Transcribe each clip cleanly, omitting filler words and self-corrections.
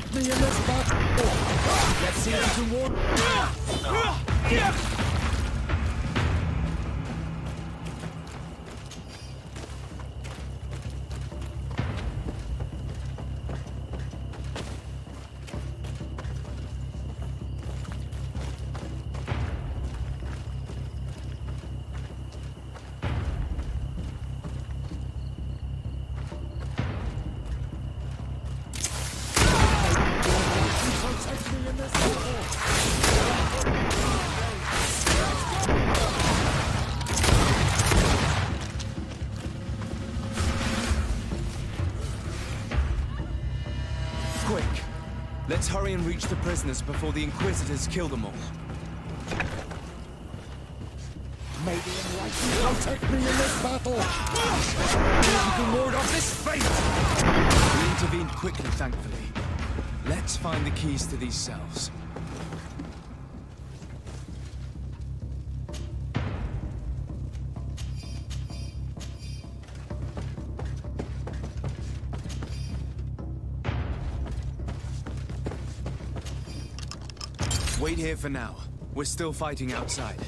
protect me in this battle. Let's see if you can warn. Quick! Let's hurry and reach the prisoners before the Inquisitors kill them all. May the enlightened protect me in this battle. You can ward off this fate. We intervened quickly, thankfully. Let's find the keys to these cells. Wait here for now. We're still fighting outside.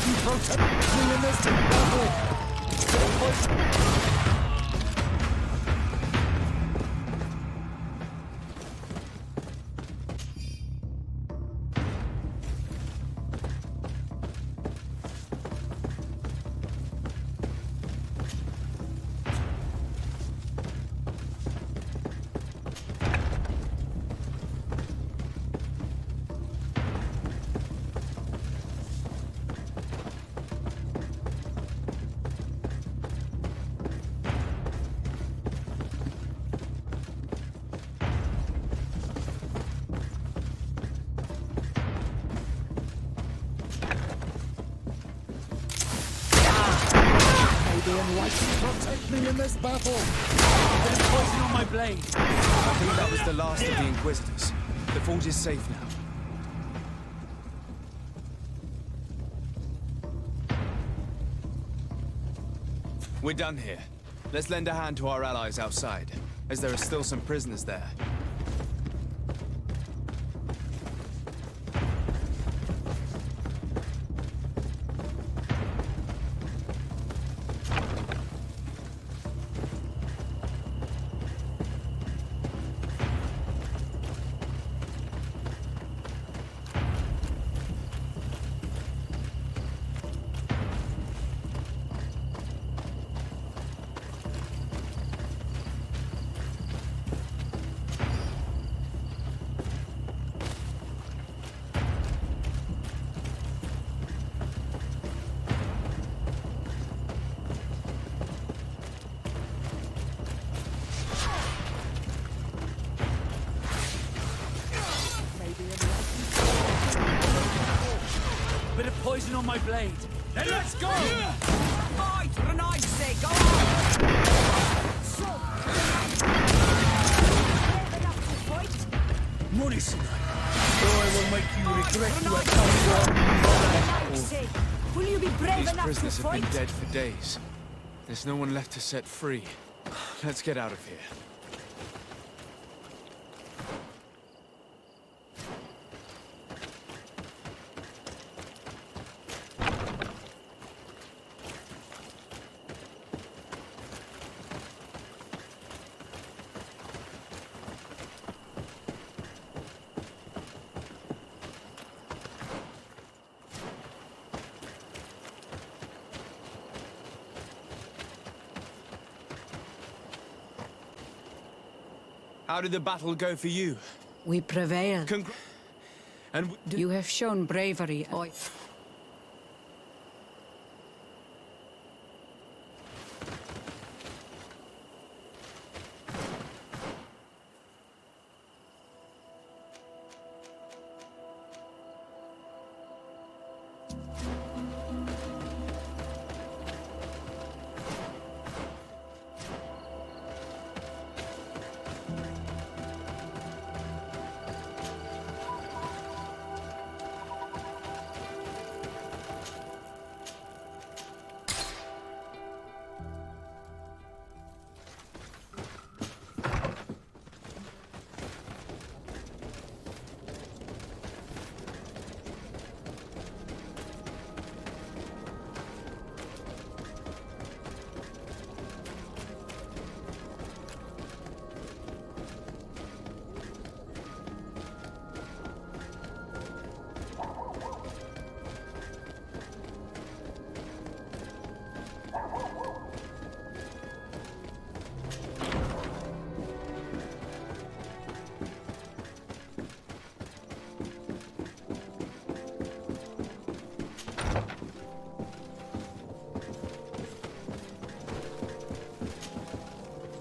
You protect me in this battle! The enlightened protect me in this battle! There's poison on my blade! I think that was the last of the Inquisitors. The fort is safe now. We're done here. Let's lend a hand to our allies outside, as there are still some prisoners there. Bit of poison on my blade. Then let's go! Fight, for an eye's sake, go on! Money tonight. Or I will make you regret you have come Will you be brave These enough to prisoners have fight? been dead for days. There's no one left to set free. Let's get out of here. How did the battle go for you? We prevailed. And You have shown bravery.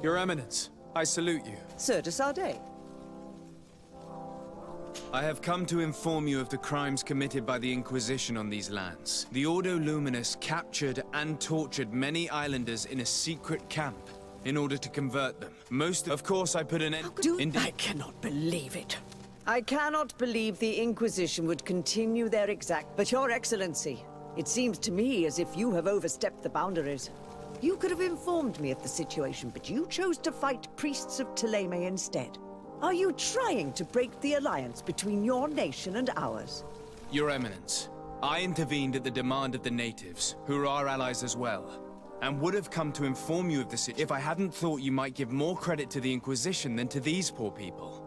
Your Eminence, I salute you. Sir de Sardet. I have come to inform you of the crimes committed by the Inquisition on these lands. The Ordo Luminous captured and tortured many islanders in a secret camp in order to convert them. Of course, I put an end... I cannot believe it. I cannot believe the Inquisition would continue their exact... But Your Excellency, it seems to me as if you have overstepped the boundaries. You could have informed me of the situation, but you chose to fight priests of Thélème instead. Are you trying to break the alliance between your nation and ours? Your Eminence, I intervened at the demand of the natives, who are our allies as well, and would have come to inform you of the situation if I hadn't thought you might give more credit to the Inquisition than to these poor people.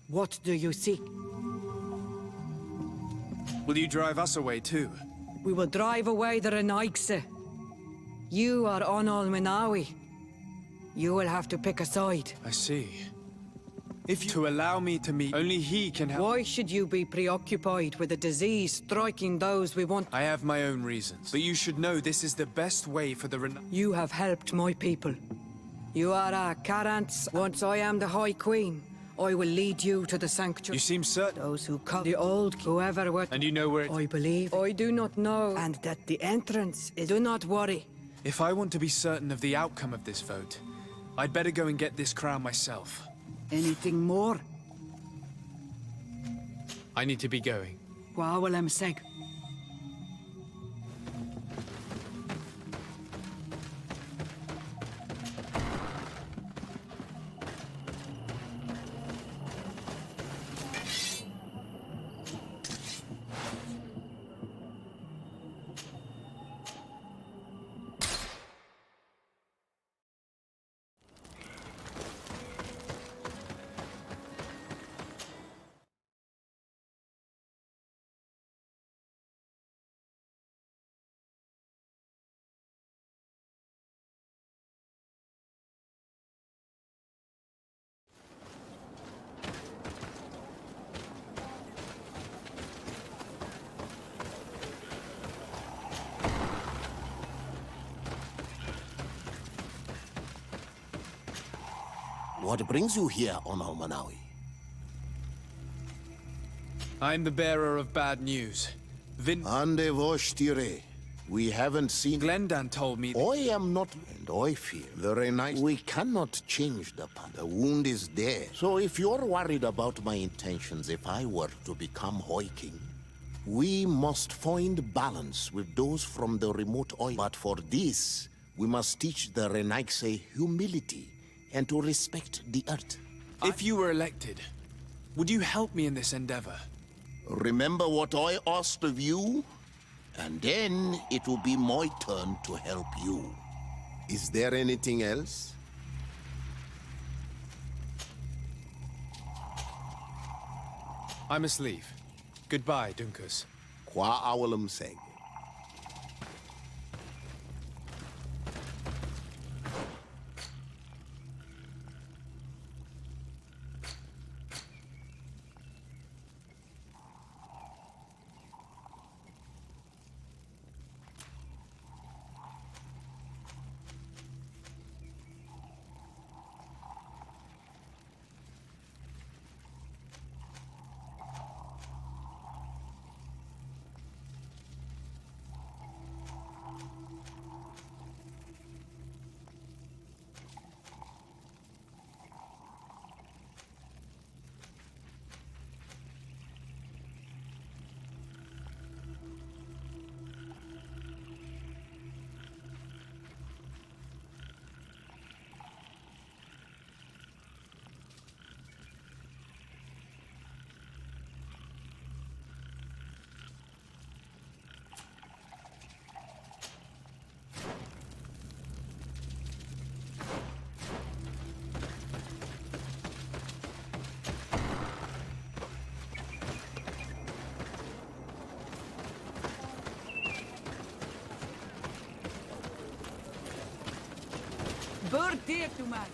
What do you seek? Will you drive us away too? We will drive away the Renaigse. You are Onol Minawi. You will have to pick a side. I see. If you to allow me to meet, only he can help. Why should you be preoccupied with a disease striking those we want? I have my own reasons, but you should know this is the best way for the You have helped my people. You are our Karants. Once I am the High Queen, I will lead you to the sanctuary. You seem certain. Those who come, the old, whoever were. And you know where it... I believe. I do not know. And that the entrance is... Do not worry. If I want to be certain of the outcome of this vote, I'd better go and get this crown myself. Anything more? I need to be going. Wa will seg. What brings you here on Manawi? I'm the bearer of bad news. Ande Vostire. We haven't seen... Glendan told me... I am not... And I fear the Renai... We cannot change the path. The wound is there. So if you're worried about my intentions if I were to become Hoi King, we must find balance with those from the remote Oi. But for this, we must teach the Renaigse humility and to respect the earth. If you were elected, would you help me in this endeavor? Remember what I asked of you? And then it will be my turn to help you. Is there anything else? I must leave. Goodbye, Dunkus. Qua awalum seg. Burtir tu man.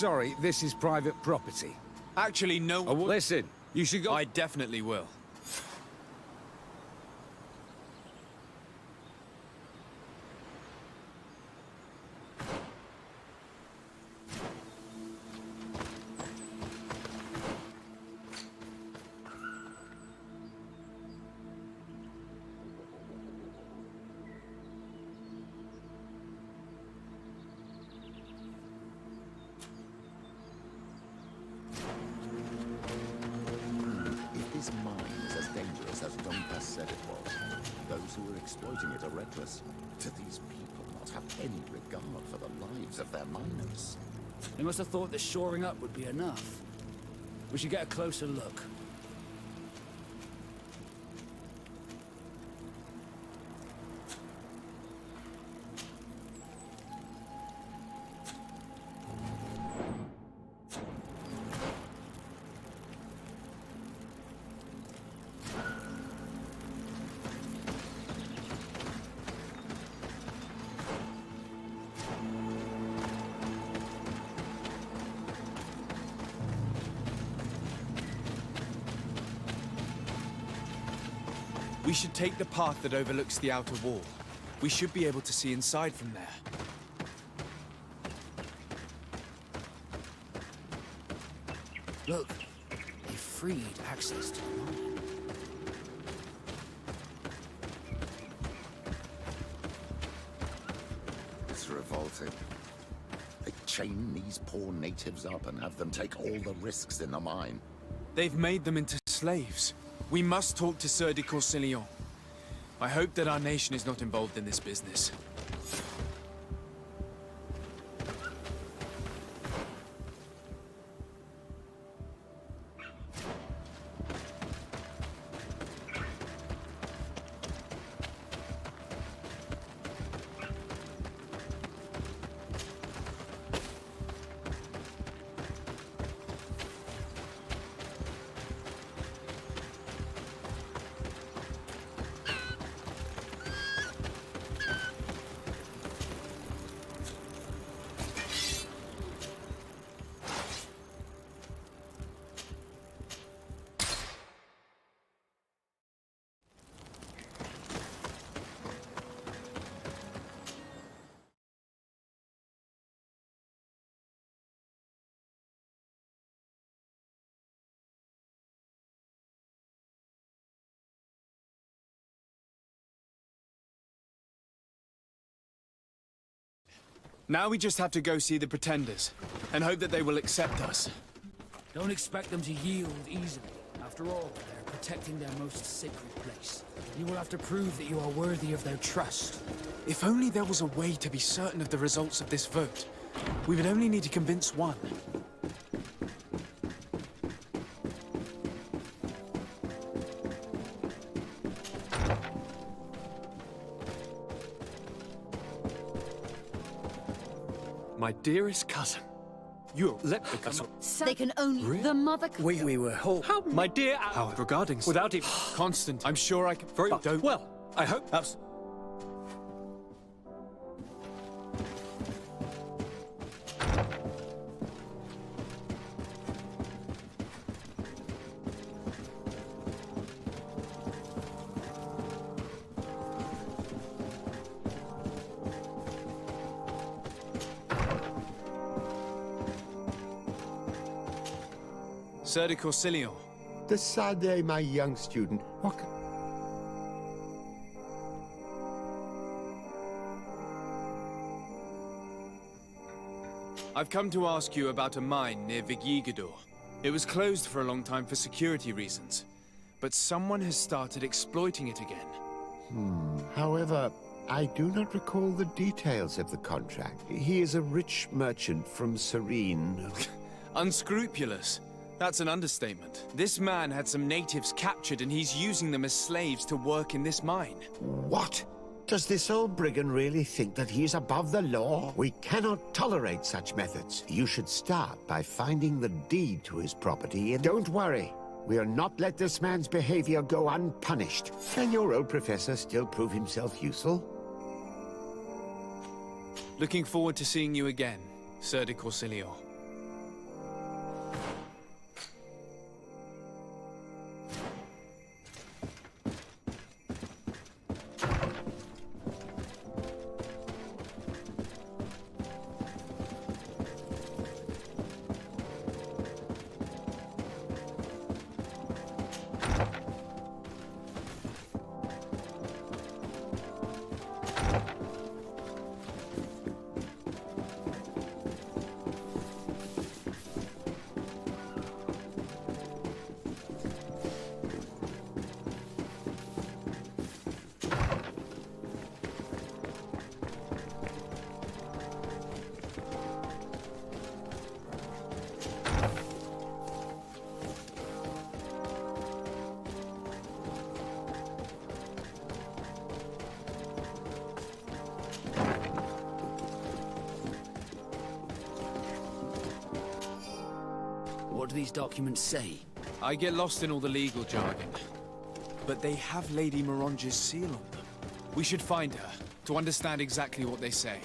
sorry, this is private property. Actually, no. Listen, you should go... I definitely will. If this mine is as dangerous as Dompas said it was, those who are exploiting it are reckless. Do these people not have any regard for the lives of their miners? They must have thought that shoring up would be enough. We should get a closer look. We should take the path that overlooks the outer wall. We should be able to see inside from there. Look, they freed access to the mine. It's revolting. They chain these poor natives up and have them take all the risks in the mine. They've made them into slaves. We must talk to Sieur de Courcillon. I hope that our nation is not involved in this business. Now we just have to go see the Pretenders, and hope that they will accept us. Don't expect them to yield easily. After all, they're protecting their most sacred place. You will have to prove that you are worthy of their trust. If only there was a way to be certain of the results of this vote. We would only need to convince one. My dearest cousin, you let the cousin. They can only... Really? The mother... We were... How, my dear... How regarding Without it... Constant, I'm sure I can. Don't. Well, I hope that's... Sieur de Courcillon. Decidez, my young student. What... I've come to ask you about a mine near Vigigador. It was closed for a long time for security reasons, but someone has started exploiting it again. However, I do not recall the details of the contract. He is a rich merchant from Serene. Unscrupulous. That's an understatement. This man had some natives captured and he's using them as slaves to work in this mine. What? Does this old brigand really think that he is above the law? We cannot tolerate such methods. You should start by finding the deed to his property and... Don't worry. We'll not let this man's behavior go unpunished. Can your old professor still prove himself useful? Looking forward to seeing you again, Sieur de Courcillon. What do these documents say? I get lost in all the legal jargon. But they have Lady Mirange's seal on them. We should find her, to understand exactly what they say.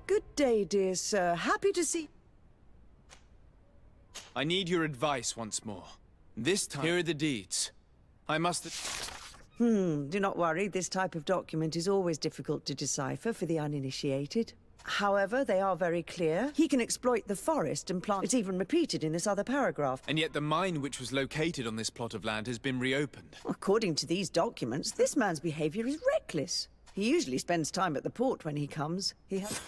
Good day, dear sir. Happy to see... I need your advice once more. This time, here are the deeds. I must... Do not worry, this type of document is always difficult to decipher for the uninitiated. However, they are very clear. He can exploit the forest and plant... It's even repeated in this other paragraph. And yet the mine which was located on this plot of land has been reopened. According to these documents, this man's behavior is reckless. He usually spends time at the port when he comes. He has...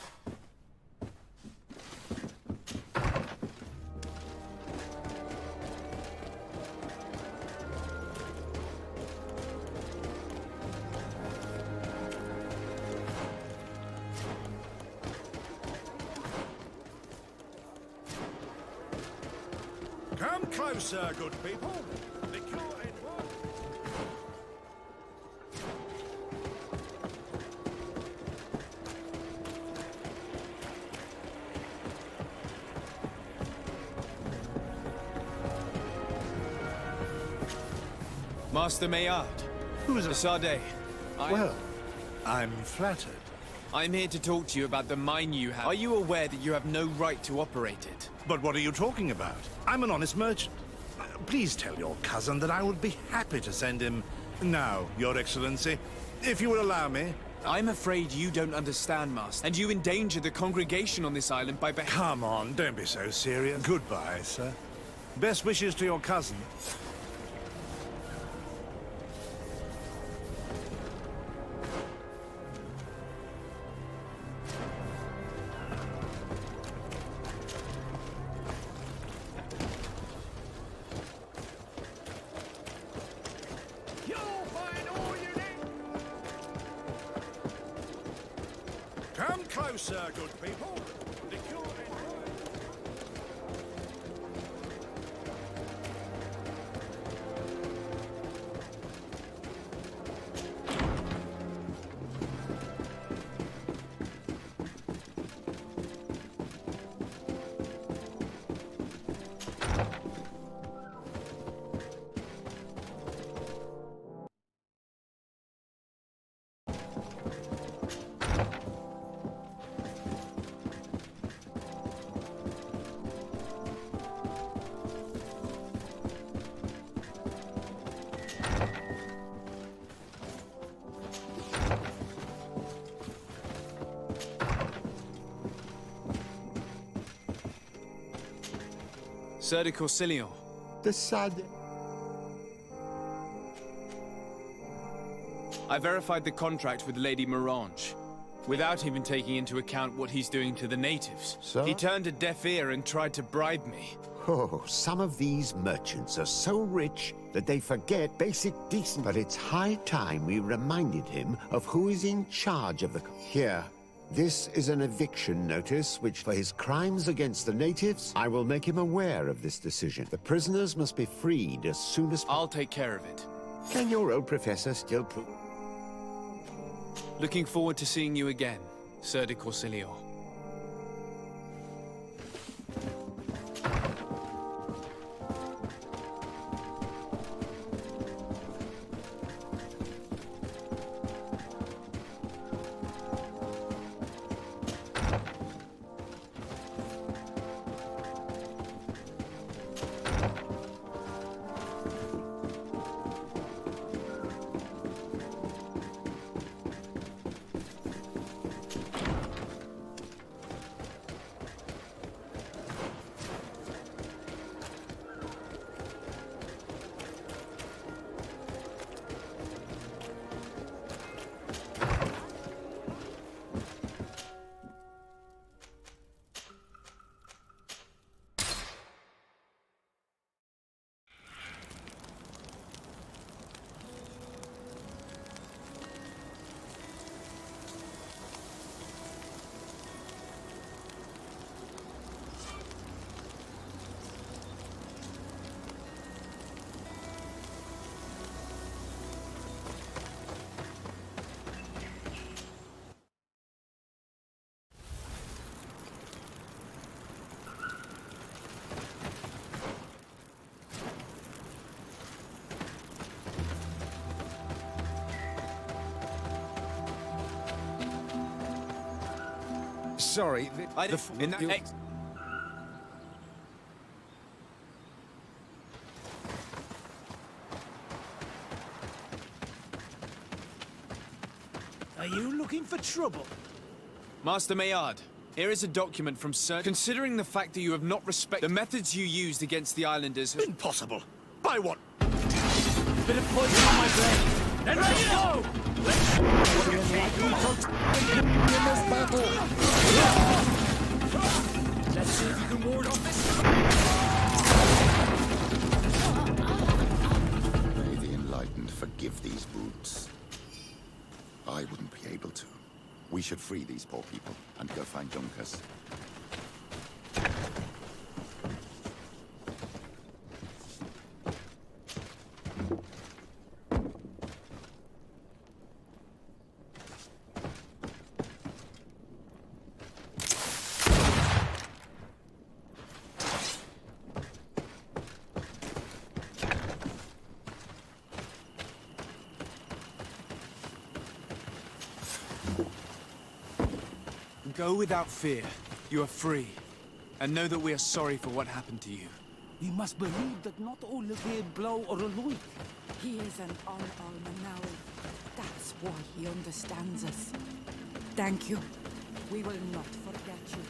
Come closer, good people. The cure ain't work. Master Maillard. Who's the Sade. Well, I'm flattered. I'm here to talk to you about the mine you have. Are you aware that you have no right to operate it? But what are you talking about? I'm an honest merchant. Please tell your cousin that I would be happy to send him... Now, Your Excellency, if you will allow me... I'm afraid you don't understand, Master, and you endanger the congregation on this island by Come on, don't be so serious. Goodbye, sir. Best wishes to your cousin. Come closer, good people. The cure ain't work. Sir de Corsilion. The Sade. I verified the contract with Lady Mirange, without even taking into account what he's doing to the natives. So? He turned a deaf ear and tried to bribe me. Oh, some of these merchants are so rich that they forget basic decency. But it's high time we reminded him of who is in charge of the... Here, this is an eviction notice, which for his crimes against the natives, I will make him aware of this decision. The prisoners must be freed as soon as... I'll take care of it. Can your old professor still prove... Looking forward to seeing you again, Sir de Corsilion. sorry. Are you looking for trouble? Master Maillard, here is a document from Sir. Considering the fact that you have not respected the methods you used against the islanders. Impossible. By what? Bit of poison on my blade. Then let's go! Let's see if you can ward off this. May the enlightened forgive these brutes. I wouldn't be able to. We should free these poor people and go find Junkers. Go without fear. You are free. And know that we are sorry for what happened to you. You must believe that not all of the blow or alloy. He is an Al-Manawi. That's why he understands us. Thank you. We will not forget you.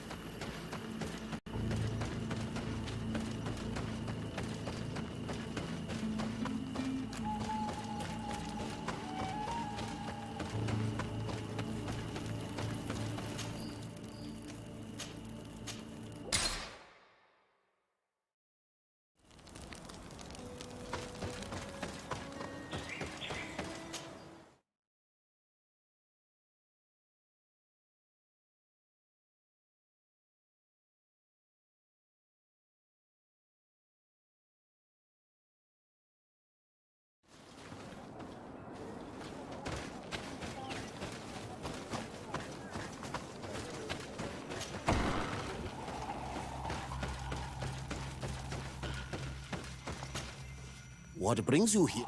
What brings you here?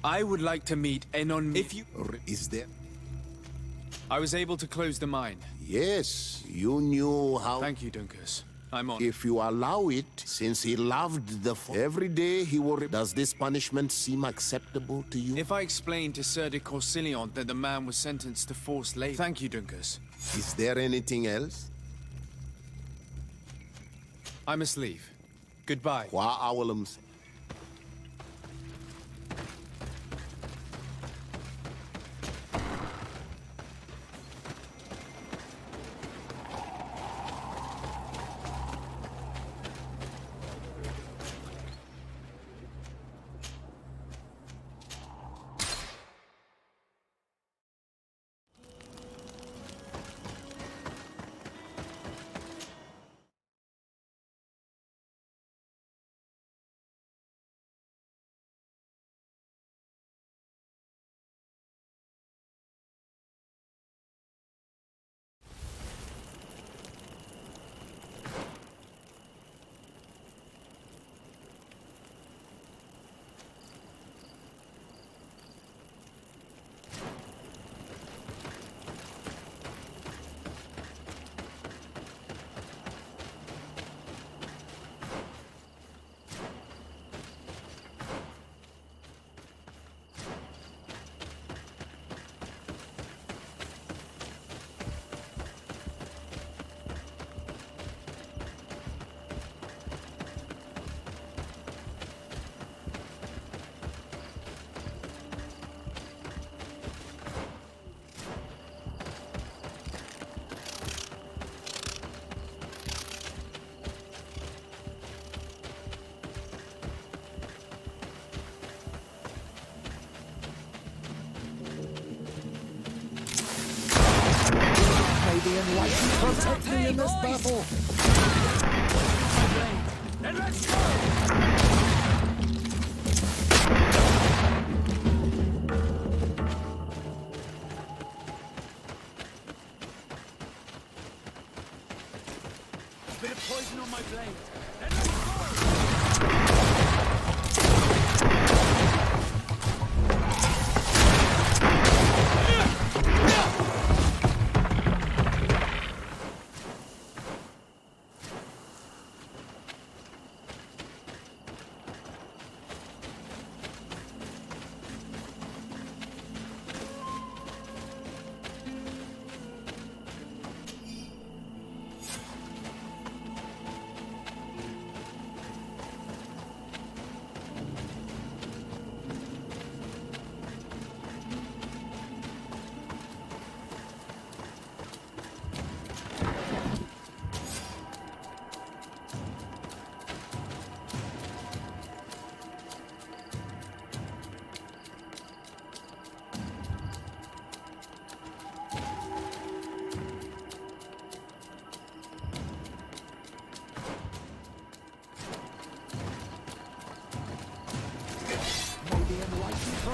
I would like to meet Enon. If you... Is there? I was able to close the mine. Yes, you knew how... Thank you, Dunkus. I'm on. If you allow it, since he loved the... Every day he will... Does this punishment seem acceptable to you? If I explained to Sir de Corsilion that the man was sentenced to forced labor... Thank you, Dunkus. Is there anything else? I must leave. Goodbye. Wa awalam. The enlightened protect me in this battle. Then let's go! Bit of poison on my blade. Then let's go!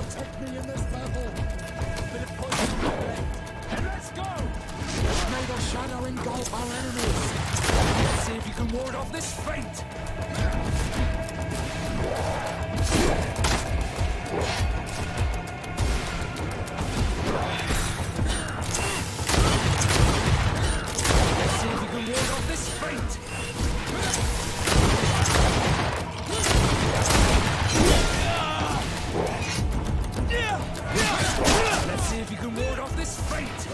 protect me in this battle. Bit of poison on my blade. And let's go! May the shadow engulf our enemies. Let's see if you can ward off this fate. Let's see if you can ward off this fate. Let's see if you can ward off this fate.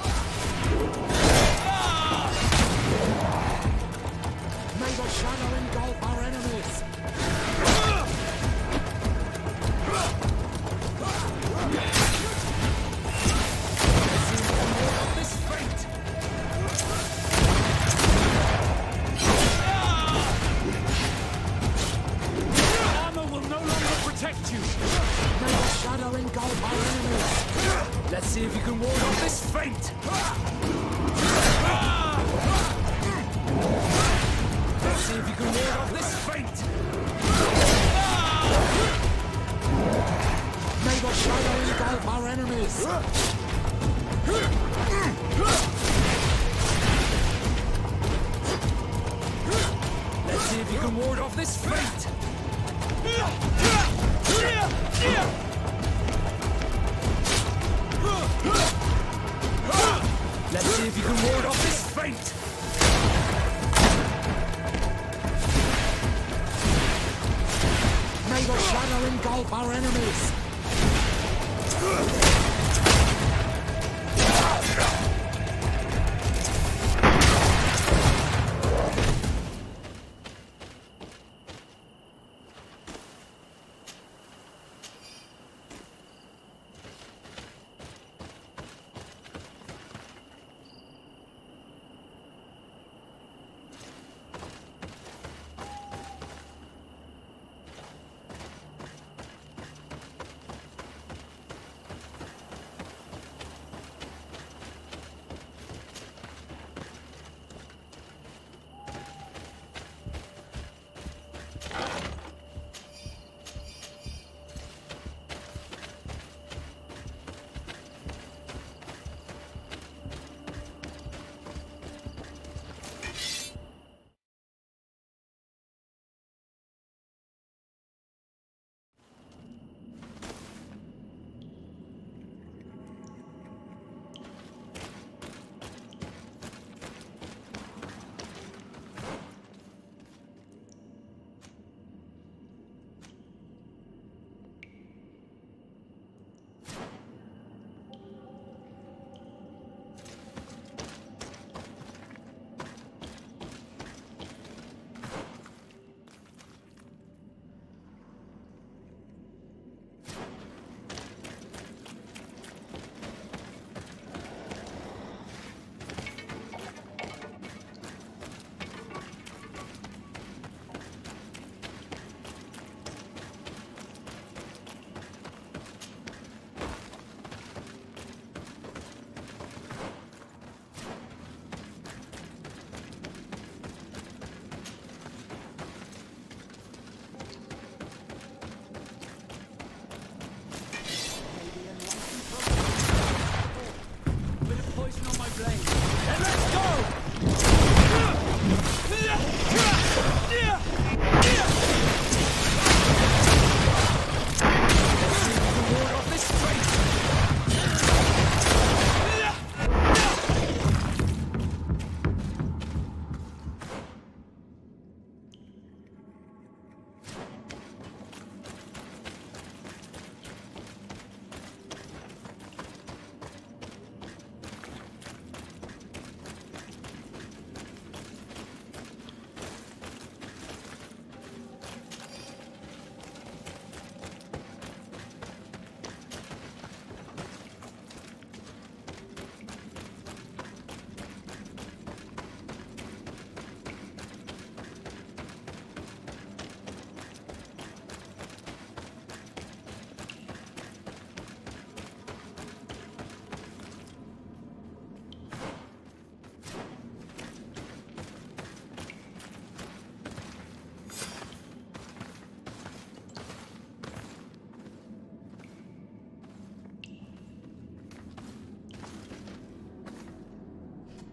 May the shadow engulf our enemies. This fate. Armor will no longer protect you. May the shadow engulf our enemies. Let's see if you can ward off this fate. Let's see if you can ward off this fate. May the shadow engulf our enemies. Let's see if you can ward off this fate. Let's see if you can ward off this fate. May the shadow engulf our enemies.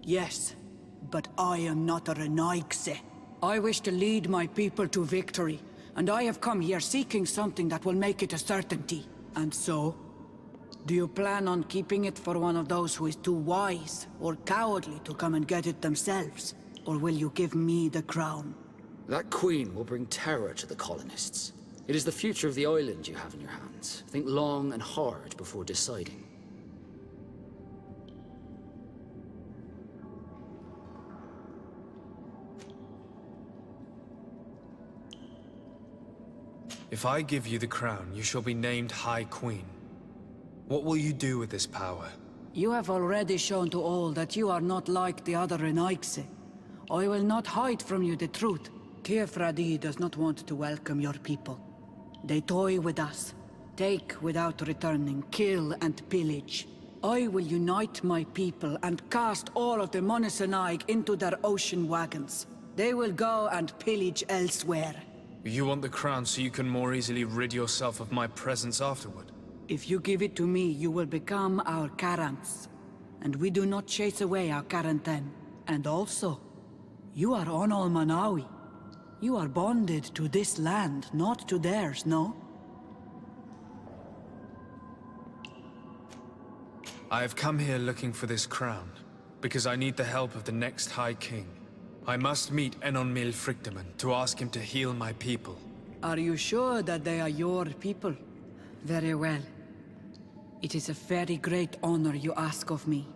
Yes, but I am not a Renaigse. I wish to lead my people to victory, and I have come here seeking something that will make it a certainty. And so? Do you plan on keeping it for one of those who is too wise or cowardly to come and get it themselves? Or will you give me the crown? That queen will bring terror to the colonists. It is the future of the island you have in your hands. Think long and hard before deciding. If I give you the crown, you shall be named High Queen. What will you do with this power? You have already shown to all that you are not like the other Renaigse. I will not hide from you the truth. Kefradi does not want to welcome your people. They toy with us, take without returning, kill and pillage. I will unite my people and cast all of the Monesenaig into their ocean wagons. They will go and pillage elsewhere. You want the crown so you can more easily rid yourself of my presence afterward? If you give it to me, you will become our Karants. And we do not chase away our Karanten. And also, you are Onol Manawi. You are bonded to this land, not to theirs, no? I have come here looking for this crown, because I need the help of the next High King. I must meet Enon Frichtemann to ask him to heal my people. Are you sure that they are your people? Very well. It is a very great honor you ask of me.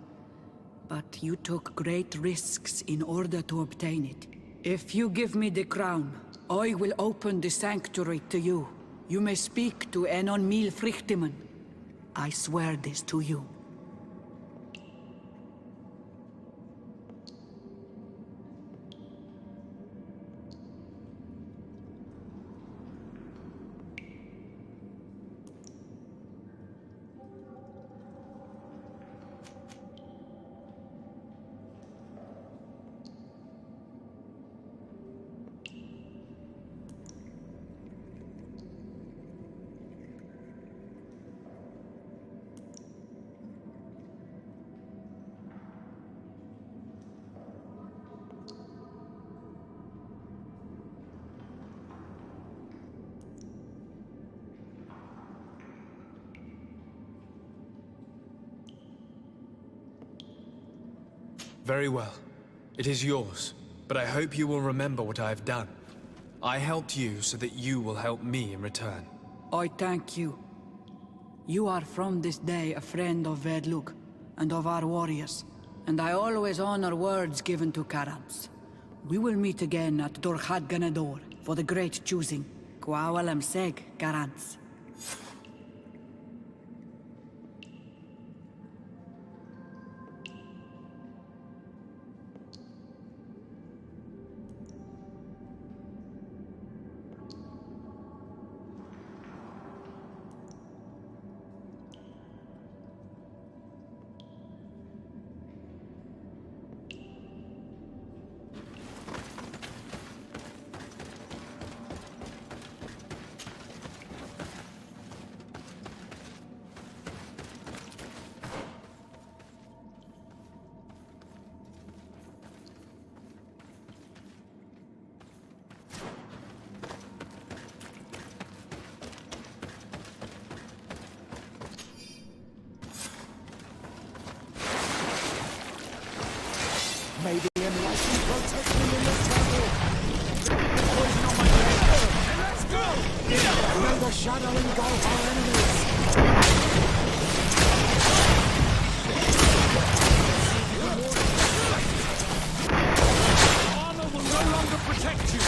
But you took great risks in order to obtain it. If you give me the crown, I will open the sanctuary to you. You may speak to Enon Frichtemann. I swear this to you. Very well. It is yours, but I hope you will remember what I have done. I helped you so that you will help me in return. I thank you. You are from this day a friend of Vedlug and of our warriors, and I always honor words given to Karams. We will meet again at Dorchad Ganador for the great choosing. Kwawalam Seg, Karams. May the enlightened protect me in the temple. Poison on my head. Let's go! May the shadow engulf our enemies. Armor will no longer protect you.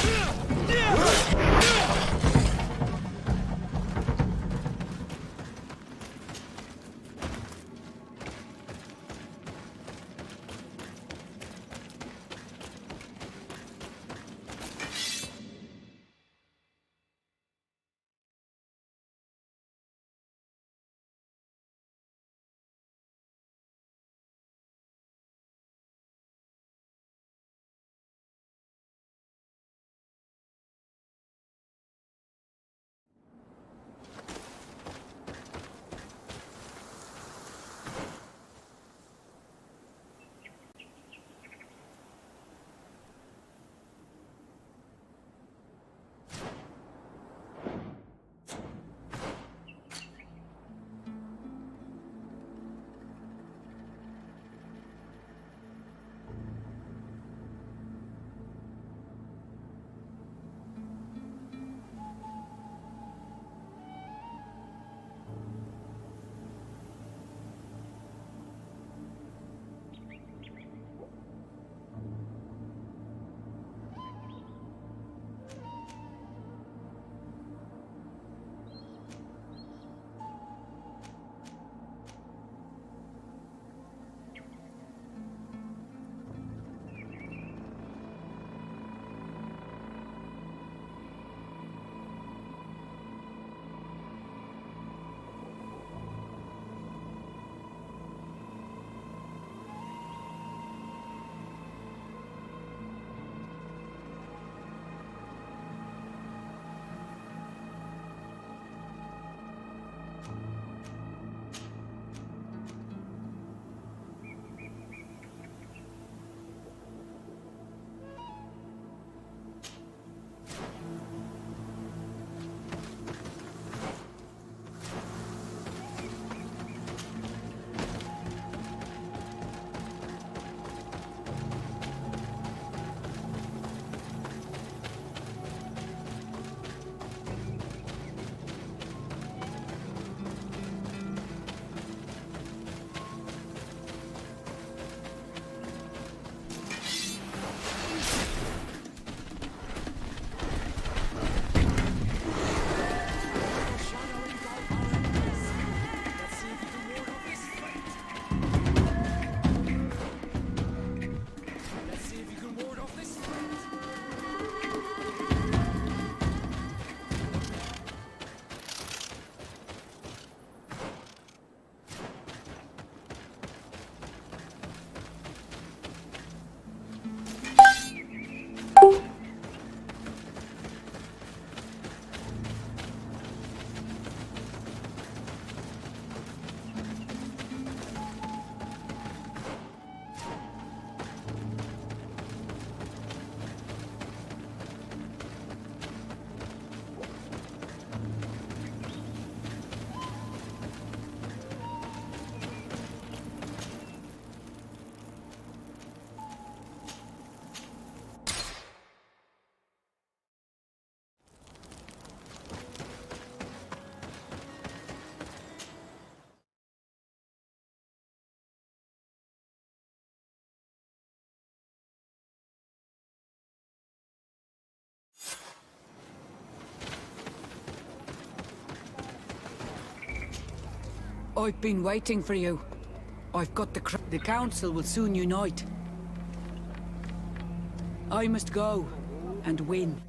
I've been waiting for you. I've got the council will soon unite. I must go and win.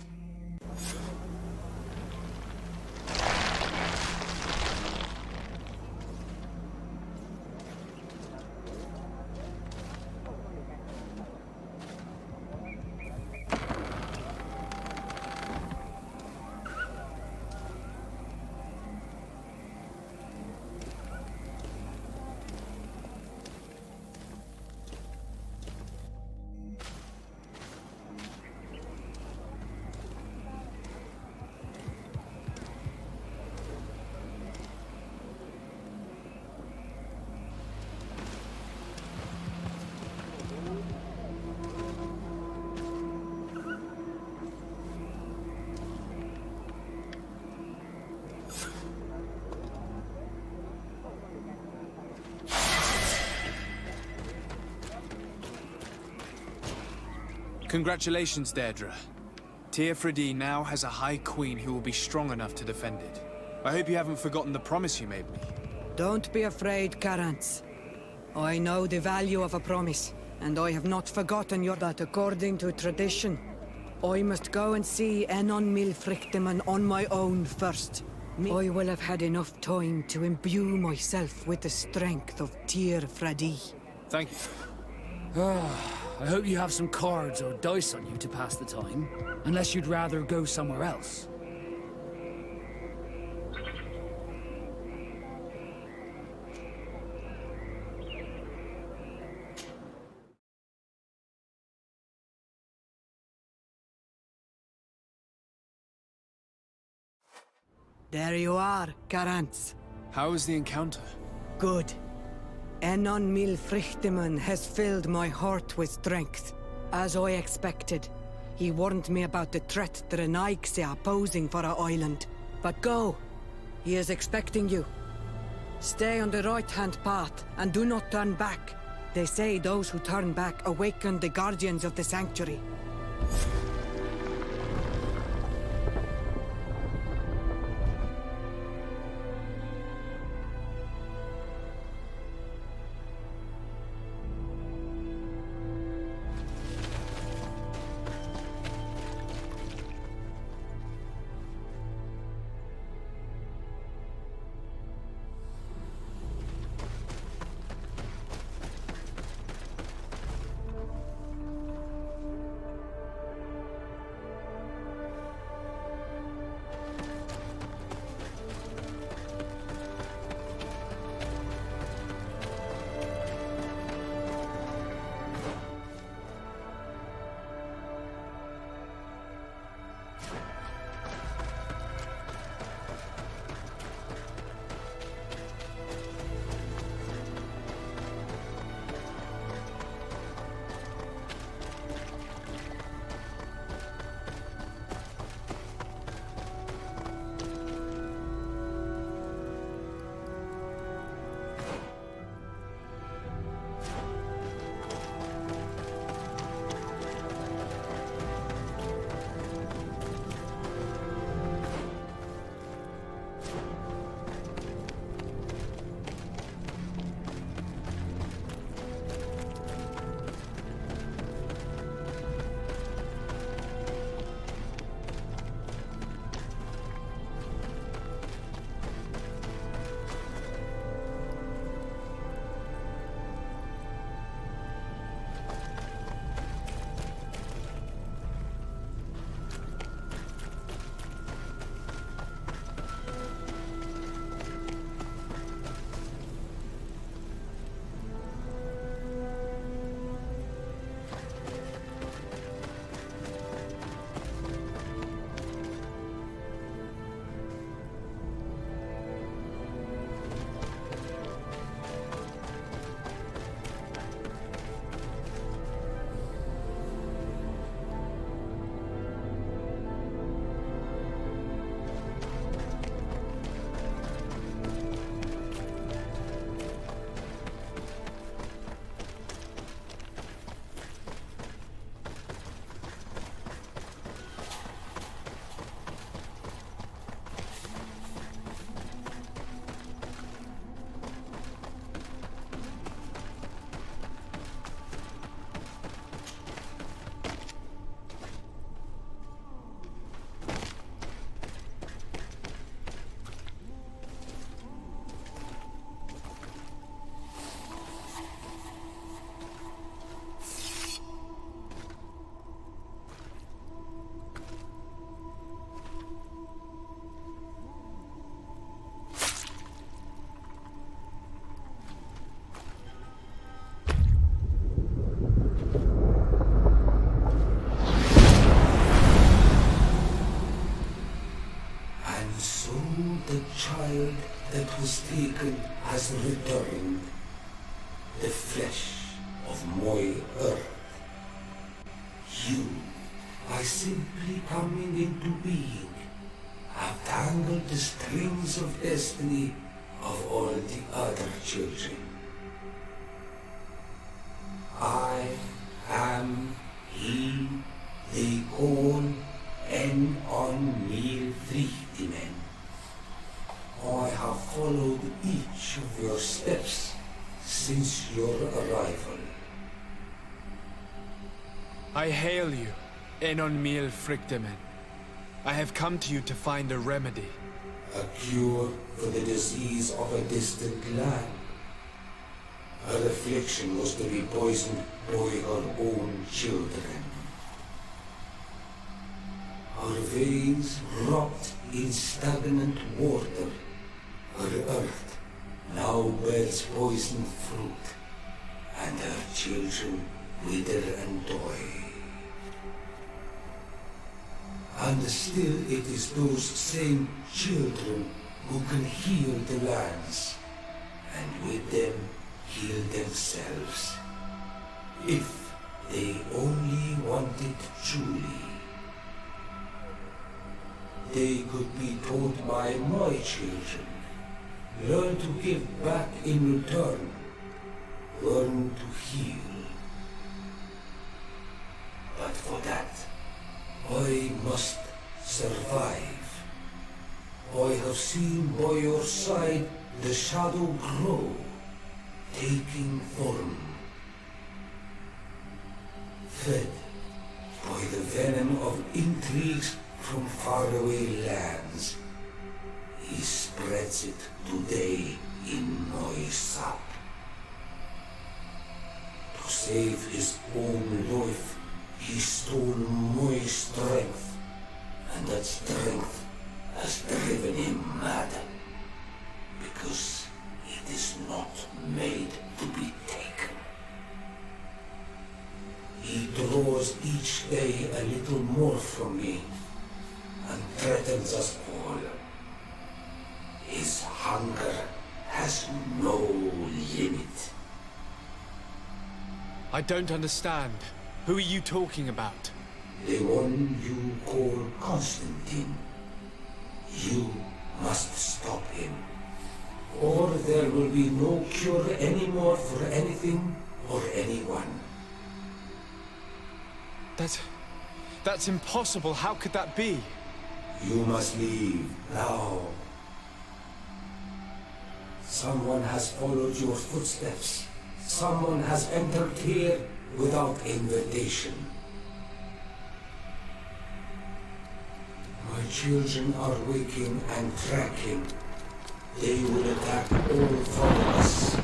Congratulations, Deirdre. Teofredi now has a High Queen who will be strong enough to defend it. I hope you haven't forgotten the promise you made me. Don't be afraid, Karants. I know the value of a promise, and I have not forgotten your... But according to tradition, I must go and see Enon Milfrichteman on my own first. I will have had enough time to imbue myself with the strength of Teofredi. Thank you. I hope you have some cards or dice on you to pass the time. Unless you'd rather go somewhere else. There you are, Karants. How was the encounter? Good. Enon Milfrichteman has filled my heart with strength. As I expected, he warned me about the threat the Renaigse are posing for our island. But go! He is expecting you. Stay on the right-hand path, and do not turn back. They say those who turn back awaken the guardians of the sanctuary. that was taken has returned. The flesh of my earth. You, by simply coming into being, have tangled the strings of destiny of all the other children. I am he they call on Friedman. I have followed each of your steps since your arrival. I hail you, Enon Mil Frichtemen. I have come to you to find a remedy. A cure for the disease of a distant land. Her affliction was to be poisoned by her own children. Her veins rot in stagnant water. Her earth now bears poisoned fruit, and her children wither and die. And still it is those same children who can heal the lands, and with them heal themselves, if they only wanted truly. They could be taught by my children, learn to give back in return, learn to heal. But for that, I must survive. I have seen by your side the shadow grow, taking form. Fed by the venom of intrigues from faraway lands, he spreads it today in my sap. To save his own life, he stole my strength, and that strength has driven him mad, because it is not made to be taken. He draws each day a little more from me, and threatens us all. His hunger has no limit. I don't understand. Who are you talking about? The one you call Constantine. You must stop him, or there will be no cure anymore for anything or anyone. That's impossible. How could that be? You must leave now. Someone has followed your footsteps. Someone has entered here without invitation. My children are waking and tracking. They will attack all from us.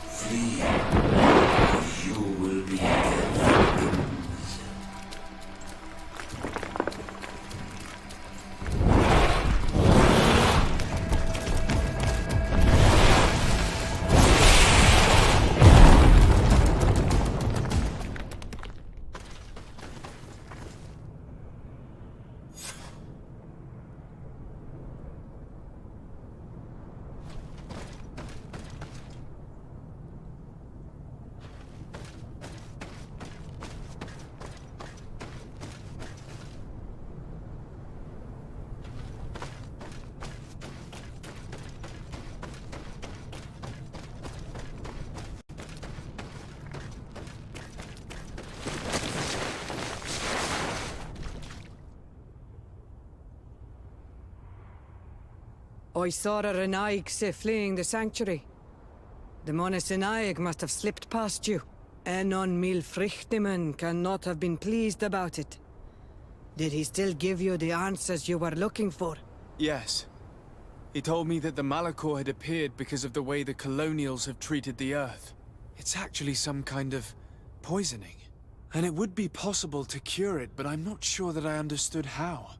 Flee, or you will be their victims. I saw a Renaigse fleeing the sanctuary. The Monastenaig must have slipped past you. Enon Mil Frichtemen cannot have been pleased about it. Did he still give you the answers you were looking for? Yes. He told me that the Malachor had appeared because of the way the colonials have treated the Earth. It's actually some kind of poisoning. And it would be possible to cure it, but I'm not sure that I understood how.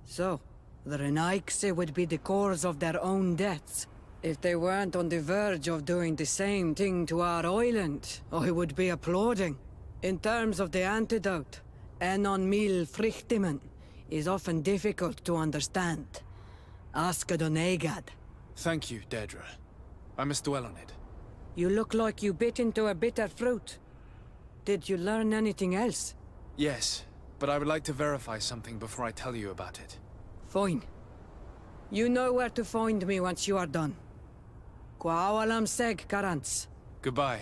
So, the Renaigse would be the cause of their own deaths. If they weren't on the verge of doing the same thing to our island, I would be applauding. In terms of the antidote, Enon Mil Frichtemen is often difficult to understand. Askadonegad. Thank you, Daedra. I must dwell on it. You look like you bit into a bitter fruit. Did you learn anything else? Yes, but I would like to verify something before I tell you about it. Fine. You know where to find me once you are done. Kuawalam seg, Karants. Goodbye.